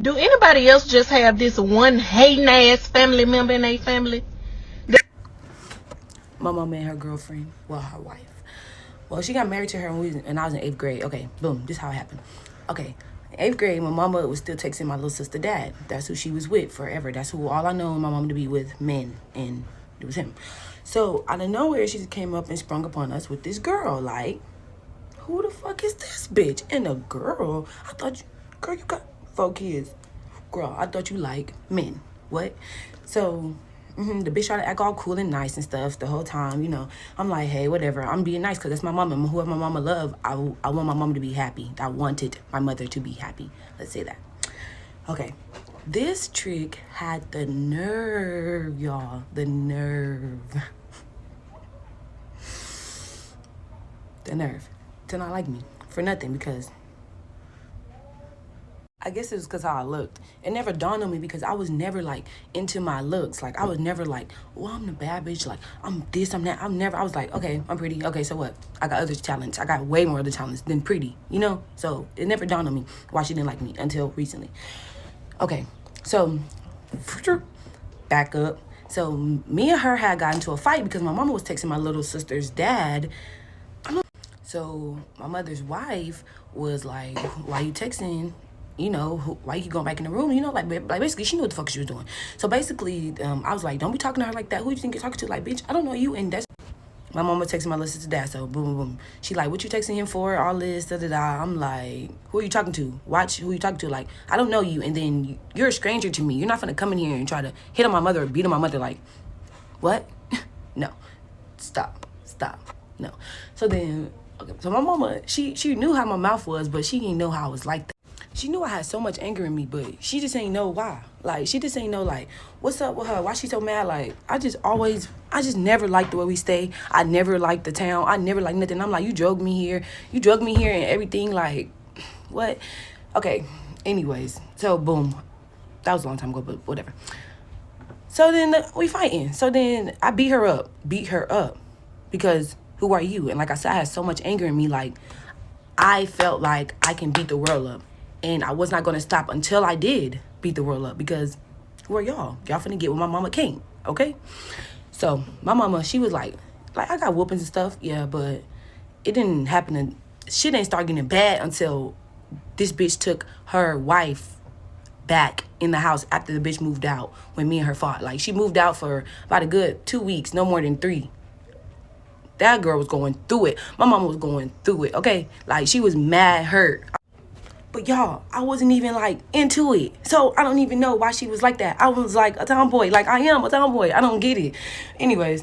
Do anybody else just have this one hating ass family member in their family? My mama and her girlfriend, well, her wife. Well, she got married to her when I was in 8th grade. Okay, boom, this is how it happened. Okay, in 8th grade, my mama was still texting my little sister dad. That's who she was with forever. That's who all I know my mama to be with, men, and it was him. So, out of nowhere, she just came up and sprung upon us with this girl. Like, who the fuck is this bitch? And a girl, I thought girl, you got 4 kids. Girl, I thought you like men. What? So, the bitch tried to act all cool and nice and stuff the whole time, you know. I'm like, hey, whatever. I'm being nice because that's my mama. Whoever my mama love, I want my mama to be happy. I wanted my mother to be happy. Let's say that. Okay. This trick had the nerve, y'all. The nerve. The nerve to not like me for nothing because I guess it was because how I looked. It never dawned on me because I was never like into my looks. Like I was never like, oh, I'm the bad bitch. Like I'm this, I'm that. I was like, okay, I'm pretty. Okay, so what? I got other talents. I got way more other talents than pretty, you know? So it never dawned on me why she didn't like me until recently. Okay, so back up. So me and her had gotten into a fight because my mama was texting my little sister's dad. So my mother's wife was like, why you texting? You know, why you going back in the room? You know, like basically she knew what the fuck she was doing. So basically, I was like, don't be talking to her like that. Who do you think you're talking to? Like, bitch, I don't know you. And that's my mama texting my little sister dad. So boom, boom, boom. She like, what you texting him for? All this, da da da. I'm like, who are you talking to? Watch who you talking to. Like, I don't know you. And then you're a stranger to me. You're not gonna come in here and try to hit on my mother or beat on my mother. Like, what? No, stop, no. So then, okay, so my mama, she knew how my mouth was, but she didn't know how I was like that. She knew I had so much anger in me, but she just ain't know why. Like, she just ain't know, like, what's up with her? Why she so mad? Like, I just never liked the way we stay. I never liked the town. I never liked nothing. I'm like, you drug me here. You drug me here and everything. Like, what? Okay, anyways. So, boom. That was a long time ago, but whatever. So then we fighting. So then I beat her up. Because who are you? And like I said, I had so much anger in me. Like, I felt like I can beat the world up. And I was not going to stop until I did beat the world up because who are y'all? Y'all finna get what my mama came, okay? So my mama, she was like I got whoopings and stuff, yeah, but it didn't happen. Shit ain't start getting bad until this bitch took her wife back in the house after the bitch moved out when me and her fought. Like, she moved out for about a good 2 weeks, no more than 3. That girl was going through it. My mama was going through it, okay? Like, she was mad hurt. But y'all, I wasn't even like into it. So I don't even know why she was like that. I was like a tomboy. Like, I am a tomboy. I don't get it. Anyways,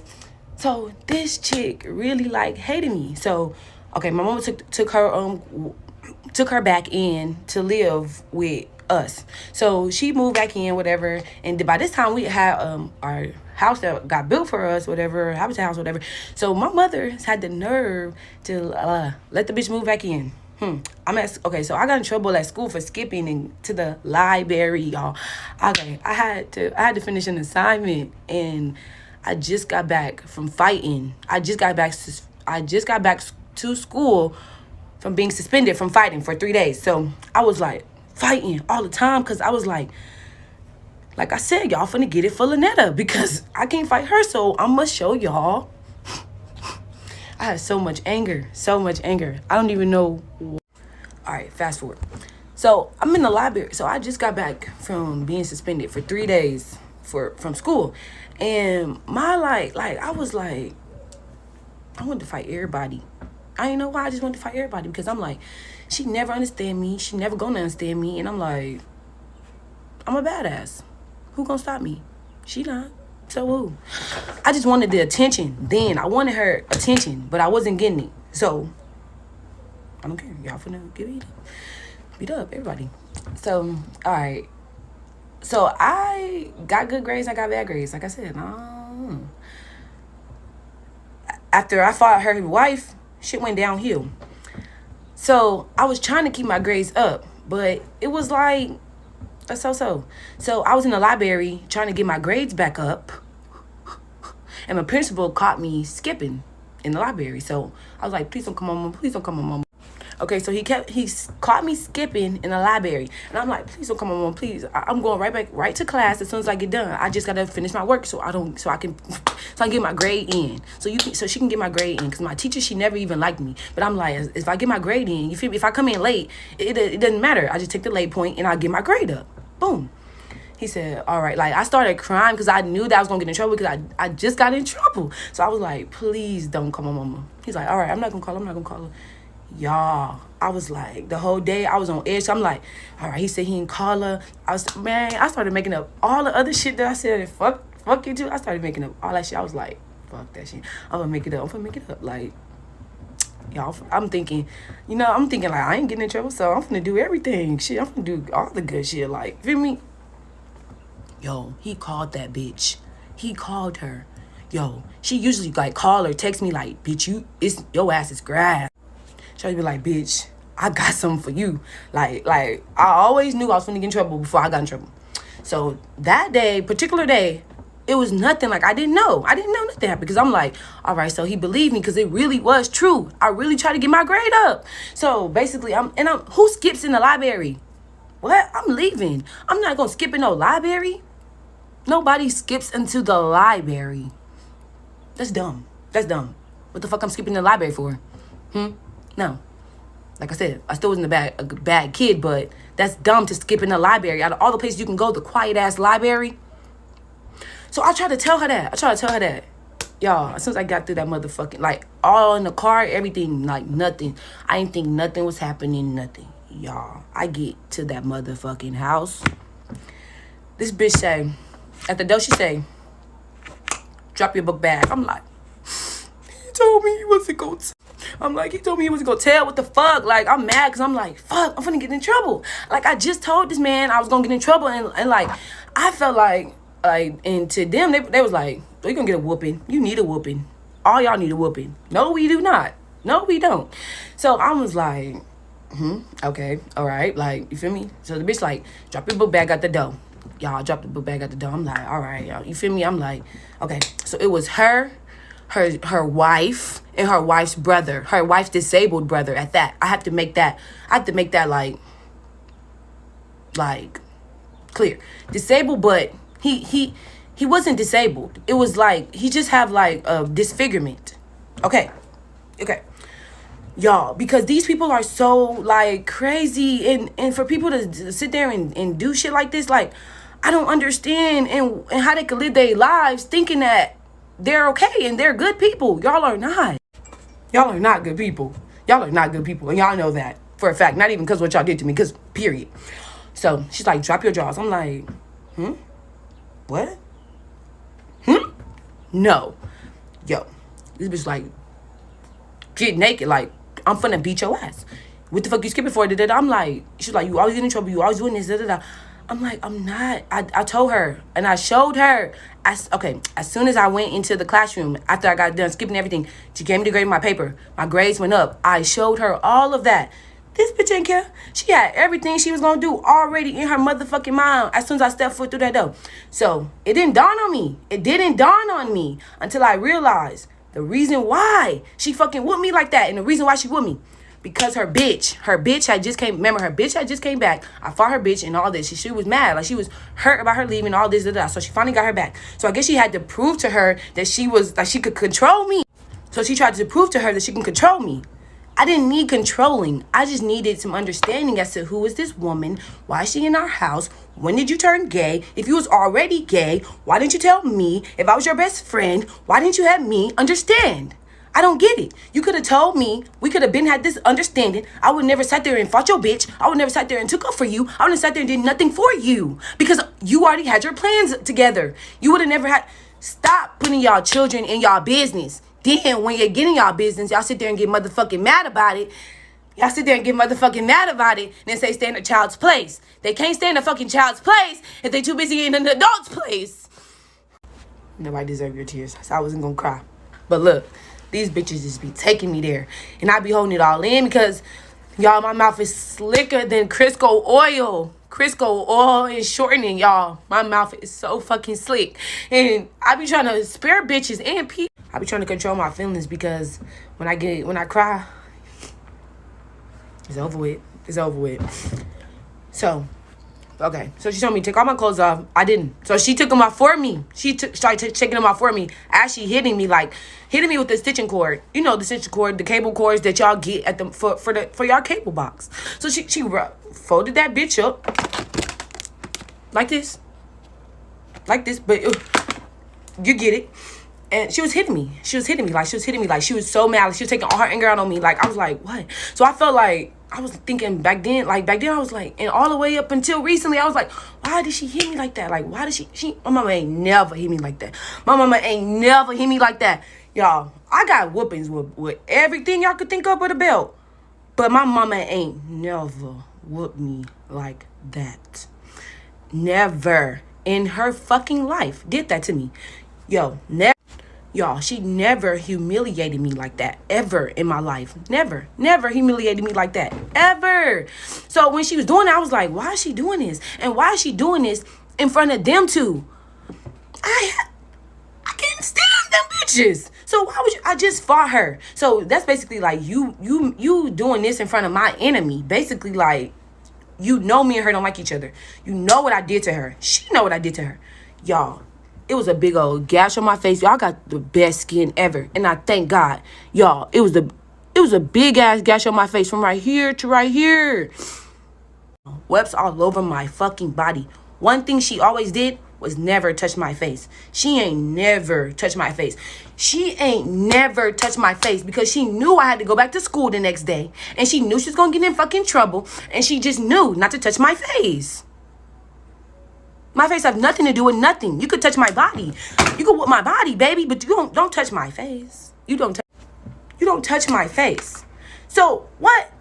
so this chick really like hated me. So, okay, my mama took her back in to live with us. So she moved back in, whatever. And by this time we had our house that got built for us, whatever, habitat house, whatever. So my mother had the nerve to let the bitch move back in. So I got in trouble at school for skipping to the library, y'all. Okay, I had to finish an assignment, and I just got back from fighting. I just got back to school from being suspended from fighting for 3 days. So I was like fighting all the time because I was like I said, y'all finna get it for Lynetta because I can't fight her, so I must show y'all. I had so much anger. I don't even know. All right, fast forward. So I'm in the library. So I just got back from being suspended for 3 days from school. And my I was like, I wanted to fight everybody. I didn't know why. I just wanted to fight everybody because I'm like, she never understand me. She never gonna understand me. And I'm like, I'm a badass. Who gonna stop me? She not. So who? I just wanted the attention then. I wanted her attention, but I wasn't getting it. So, I don't care. Y'all finna get beat up, everybody. So, all right. So, I got good grades. I got bad grades. Like I said, after I fought her wife, shit went downhill. So, I was trying to keep my grades up, but it was like so. So I was in the library trying to get my grades back up, and my principal caught me skipping in the library. So I was like, please don't come on, mama. Okay, so he caught me skipping in the library, and I'm like, please don't come on, please. I'm going right to class as soon as I get done. I just gotta finish my work so I can get my grade in. So she can get my grade in, because my teacher, she never even liked me. But I'm like, if I get my grade in, you feel me? If I come in late, it doesn't matter. I just take the late point and I get my grade up. Boom. He said, all right. Like, I started crying because I knew that I was going to get in trouble, because I just got in trouble. So I was like, please don't call my mama. He's like, all right, I'm not going to call her. Y'all, I was like, the whole day I was on edge. So I'm like, all right, he said he didn't call her. I started making up all the other shit that I said. Fuck you too. I started making up all that shit. I was like, fuck that shit. I'm going to make it up. Like, y'all, I'm thinking like, I ain't getting in trouble, so I'm finna do everything. Shit, I'm finna do all the good shit. Like, feel me? Yo, he called that bitch. He called her. Yo, she usually like call or text me like, bitch, your ass is grass. She'll be like, bitch, I got something for you. Like I always knew I was finna get in trouble before I got in trouble. So that particular day, it was nothing. Like, I didn't know nothing happened, because I'm like, all right, so he believed me because it really was true. I really tried to get my grade up. So basically, who skips in the library? What? I'm leaving. I'm not gonna skip in no library. Nobody skips into the library. That's dumb. What the fuck I'm skipping the library for? No. Like I said, I still wasn't a bad kid, but that's dumb to skip in the library. Out of all the places you can go, the quiet-ass library. So I tried to tell her that. Y'all, as soon as I got through that motherfucking, like, all in the car, everything, like, nothing. I didn't think nothing was happening, nothing. Y'all, I get to that motherfucking house. This bitch say, at the door, she say, drop your book bag. I'm like, he told me he wasn't going to. He told me he wasn't going to tell. What the fuck? Like, I'm mad because I'm like, fuck, I'm finna get in trouble. Like, I just told this man I was going to get in trouble. And like, I felt like, and to them, they was like, oh, you're going to get a whooping. You need a whooping. All y'all need a whooping. No, we do not. No, we don't. So I was like, okay, all right. Like, you feel me? So the bitch like, drop your book bag at the door. Y'all, drop the book bag at the door. I'm like, all right, y'all. You feel me? I'm like, okay. So it was her wife, and her wife's brother. Her wife's disabled brother at that. I have to make that like clear. Disabled, but he wasn't disabled. It was like, he just have like a disfigurement. Okay. Y'all, because these people are so like crazy, and for people to sit there and do shit like this, like, I don't understand and how they could live their lives thinking that they're okay and they're good people. Y'all are not. Y'all are not good people. And y'all know that for a fact. Not even because what y'all did to me, because period. So she's like, drop your jaws. I'm like, what? No. Yo, this bitch like, get naked. Like, I'm finna beat your ass. What the fuck you skipping for? I'm like, she's like, you always get in trouble. You always doing this. I'm like, I'm not. I told her, and I showed her. As soon as I went into the classroom, after I got done skipping everything, she gave me the grade of my paper. My grades went up. I showed her all of that. This bitch didn't care. She had everything she was going to do already in her motherfucking mind as soon as I stepped foot through that door. So it didn't dawn on me. It didn't dawn on me until I realized the reason why she fucking with me like that, and the reason why she with me. Because her bitch had just came. Remember, her bitch had just came back. I fought her bitch and all this. She was mad. Like, she was hurt about her leaving, all this, So she finally got her back. So I guess she had to prove to her that she could control me. So she tried to prove to her that she can control me. I didn't need controlling. I just needed some understanding as to who is this woman? Why is she in our house? When did you turn gay? If you was already gay, why didn't you tell me? If I was your best friend, why didn't you have me understand? I don't get it. You could have told me. We could have had this understanding. I would never sat there and fought your bitch. I would never sat there and took up for you. I would have sat there and did nothing for you. Because you already had your plans together. You would have never had... Stop putting y'all children in y'all business. Then when you're getting y'all business, y'all sit there and get motherfucking mad about it. And then say stay in a child's place. They can't stay in a fucking child's place if they too busy in an adult's place. Nobody deserve your tears. So I wasn't gonna cry. But look, these bitches just be taking me there. And I be holding it all in because, y'all, my mouth is slicker than Crisco oil. Crisco oil is shortening, y'all. My mouth is so fucking slick. And I be trying to spare bitches and people. I be trying to control my feelings because when I cry, It's over with. It's over with. So, okay. So she told me to take all my clothes off. I didn't. So she took them off for me. She started taking them off for me. Actually hitting me with the stitching cord. You know the stitching cord, the cable cords that y'all get at the for y'all cable box. So she folded that bitch up like this, but you get it. And she was hitting me. She was hitting me like she was so mad. Like she was taking all her anger out on me. Like I was like, what? So I felt like I was thinking back then I was like, and all the way up until recently, I was like, why did she hit me like that? Like, why did my mama ain't never hit me like that. My mama ain't never hit me like that. Y'all, I got whoopings with everything y'all could think of with a belt. But my mama ain't never whooped me like that. Never in her fucking life did that to me. Yo, never. Y'all, she never humiliated me like that, ever in my life. Never humiliated me like that, ever. So when she was doing it, I was like, why is she doing this? And why is she doing this in front of them two? I can't stand them bitches. So why would I just fought her? So that's basically like you doing this in front of my enemy. Basically like, you know me and her don't like each other. You know what I did to her. She know what I did to her. Y'all. It was a big old gash on my face. Y'all got the best skin ever. And I thank God. Y'all, it was a big ass gash on my face from right here to right here. Webs all over my fucking body. One thing she always did was never touch my face. She ain't never touched my face. She ain't never touched my face because she knew I had to go back to school the next day. And she knew she was going to get in fucking trouble. And she just knew not to touch my face. My face have nothing to do with nothing. You could touch my body. You could whip my body, baby, but you don't touch my face. You don't touch my face. So what?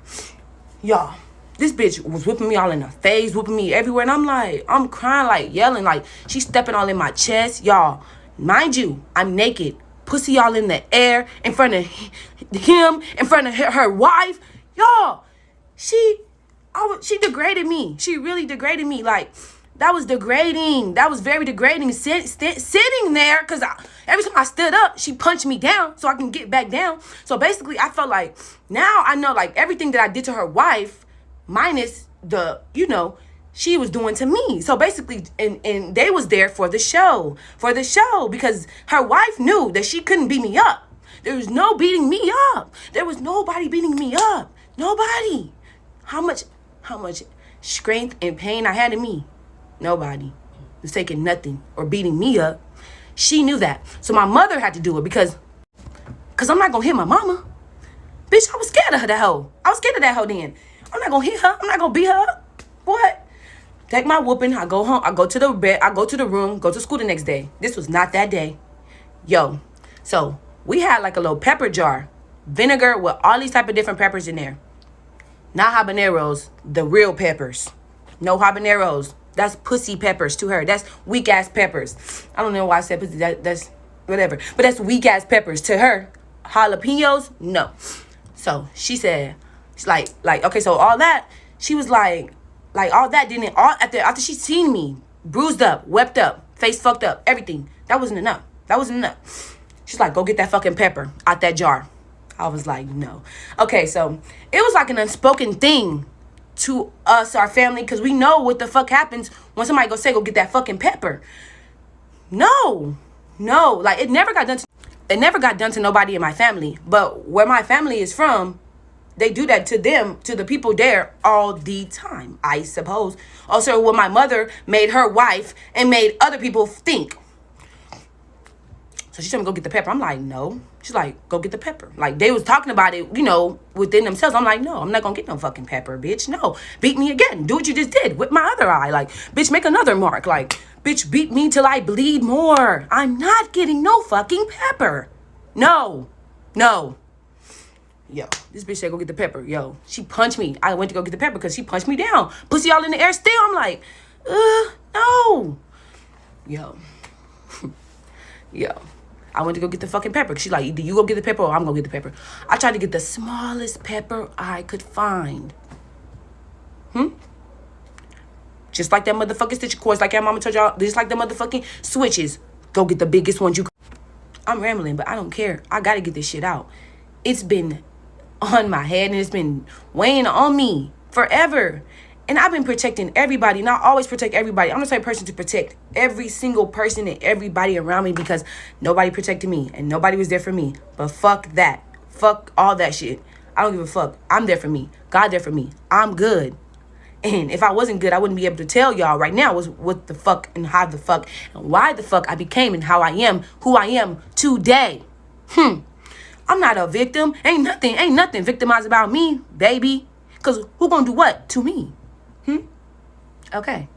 Y'all, this bitch was whipping me all in the face, whipping me everywhere, and I'm crying, like yelling, like she's stepping all in my chest. Y'all, mind you, I'm naked, pussy all in the air, in front of him, in front of her wife. Y'all, she degraded me. She really degraded me. Like, that was degrading. That was very degrading. Sitting there, because every time I stood up, she punched me down so I can get back down. So basically, I felt like, now I know, like, everything that I did to her wife, minus the, she was doing to me. So basically, and they was there for the show. Because her wife knew that she couldn't beat me up. There was no beating me up. There was nobody beating me up. Nobody. How much strength and pain I had in me. Nobody was taking nothing or beating me up. She knew that. So my mother had to do it because I'm not going to hit my mama. Bitch, I was scared of that hoe. I was scared of that hoe then. I'm not going to hit her. I'm not going to beat her up. What? Take my whooping. I go home. I go to the bed. I go to the room. Go to school the next day. This was not that day. Yo. So we had like a little pepper jar. Vinegar with all these type of different peppers in there. Not habaneros. The real peppers. No habaneros. That's pussy peppers to her. That's weak ass peppers. I don't know why I said pussy. That's whatever. But that's weak ass peppers to her. Jalapenos, no. So she said, she's like, okay, so all that, she was like all that didn't, after she seen me, bruised up, wept up, face fucked up, everything. That wasn't enough. She's like, go get that fucking pepper out that jar. I was like, no. Okay, so it was like an unspoken thing to us, our family, because we know what the fuck happens when somebody go get that fucking pepper. No, like it never got done to nobody in my family. But where my family is from, they do that to the people there all the time, I suppose. Also, what my mother made her wife and made other people think. So she told me go get the pepper. I'm like, no. She's like, go get the pepper. Like, they was talking about it, within themselves. I'm like, no, I'm not gonna get no fucking pepper, bitch. No. Beat me again. Do what you just did with my other eye. Like, bitch, make another mark. Like, bitch, beat me till I bleed more. I'm not getting no fucking pepper. No. Yo, this bitch said go get the pepper. Yo, she punched me. I went to go get the pepper because she punched me down. Pussy all in the air still. I'm like, no. Yo. I went to go get the fucking pepper. She's like, either you go get the pepper or I'm going to get the pepper. I tried to get the smallest pepper I could find. Just like that motherfucking stitch cords, like your mama told y'all, just like the motherfucking switches. Go get the biggest ones you. I'm rambling, but I don't care. I got to get this shit out. It's been on my head, and it's been weighing on me forever. And I've been protecting everybody, and I always protect everybody. I'm the type of person to protect every single person and everybody around me because nobody protected me and nobody was there for me. But fuck that. Fuck all that shit. I don't give a fuck. I'm there for me. God there for me. I'm good. And if I wasn't good, I wouldn't be able to tell y'all right now what the fuck and how the fuck and why the fuck I became and how I am who I am today. I'm not a victim. Ain't nothing victimized about me, baby. Cause who gonna do what to me? Okay.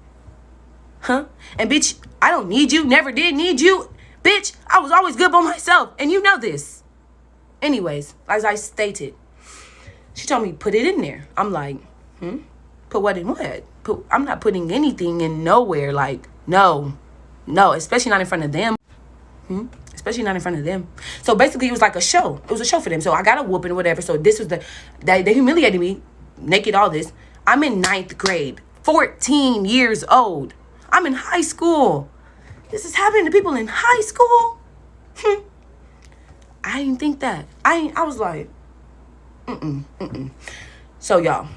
Huh? And bitch, I don't need you. Never did need you. Bitch, I was always good by myself. And you know this. Anyways, as I stated, she told me put it in there. I'm like, Put what in what? I'm not putting anything in nowhere. Like, no, especially not in front of them. Especially not in front of them. So basically, it was like a show. It was a show for them. So I got a whooping or whatever. So this was they humiliated me, naked, all this. I'm in 9th grade, 14 years old. I'm in high school. This is happening to people in high school. I didn't think that. I was like, So y'all,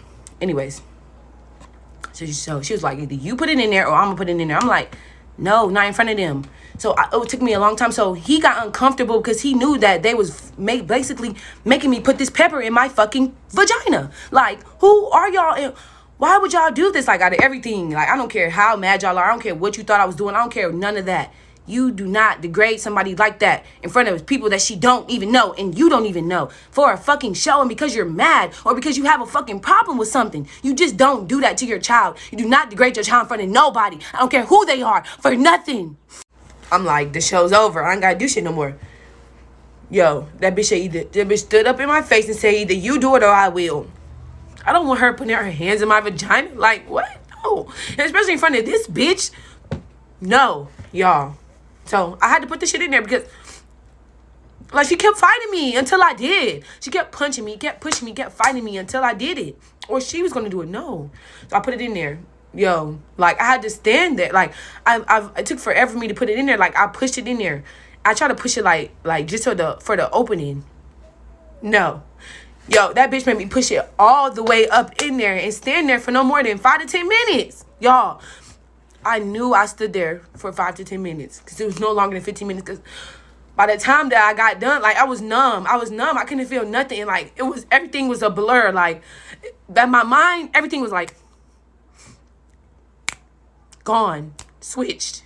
anyways. So she was like, either you put it in there or I'm gonna put it in there. I'm like, no, not in front of them. So it took me a long time. So he got uncomfortable because he knew that they was basically making me put this pepper in my fucking vagina. Like, who are y'all? And why would y'all do this? Like, out of everything. Like, I don't care how mad y'all are. I don't care what you thought I was doing. I don't care none of that. You do not degrade somebody like that in front of people that she don't even know and you don't even know for a fucking show and because you're mad or because you have a fucking problem with something. You just don't do that to your child. You do not degrade your child in front of nobody. I don't care who they are for nothing. I'm like, the show's over. I ain't gotta do shit no more. Yo, that bitch stood up in my face and said either you do it or I will. I don't want her putting her hands in my vagina. Like, what? No. Especially in front of this bitch. No, y'all. So I had to put this shit in there because, like, she kept fighting me until I did. She kept punching me, kept pushing me, kept fighting me until I did it. Or she was going to do it. No. So I put it in there. Yo, like, I had to stand there. Like, it took forever for me to put it in there. Like, I pushed it in there. I tried to push it, like just for the opening. No. Yo, that bitch made me push it all the way up in there and stand there for no more than 5 to 10 minutes. Y'all. I knew I stood there for 5 to 10 minutes because it was no longer than 15 minutes because by the time that I got done, like, I was numb. I couldn't feel nothing. And, like, everything was a blur. Like, that my mind, everything was, like, gone, switched.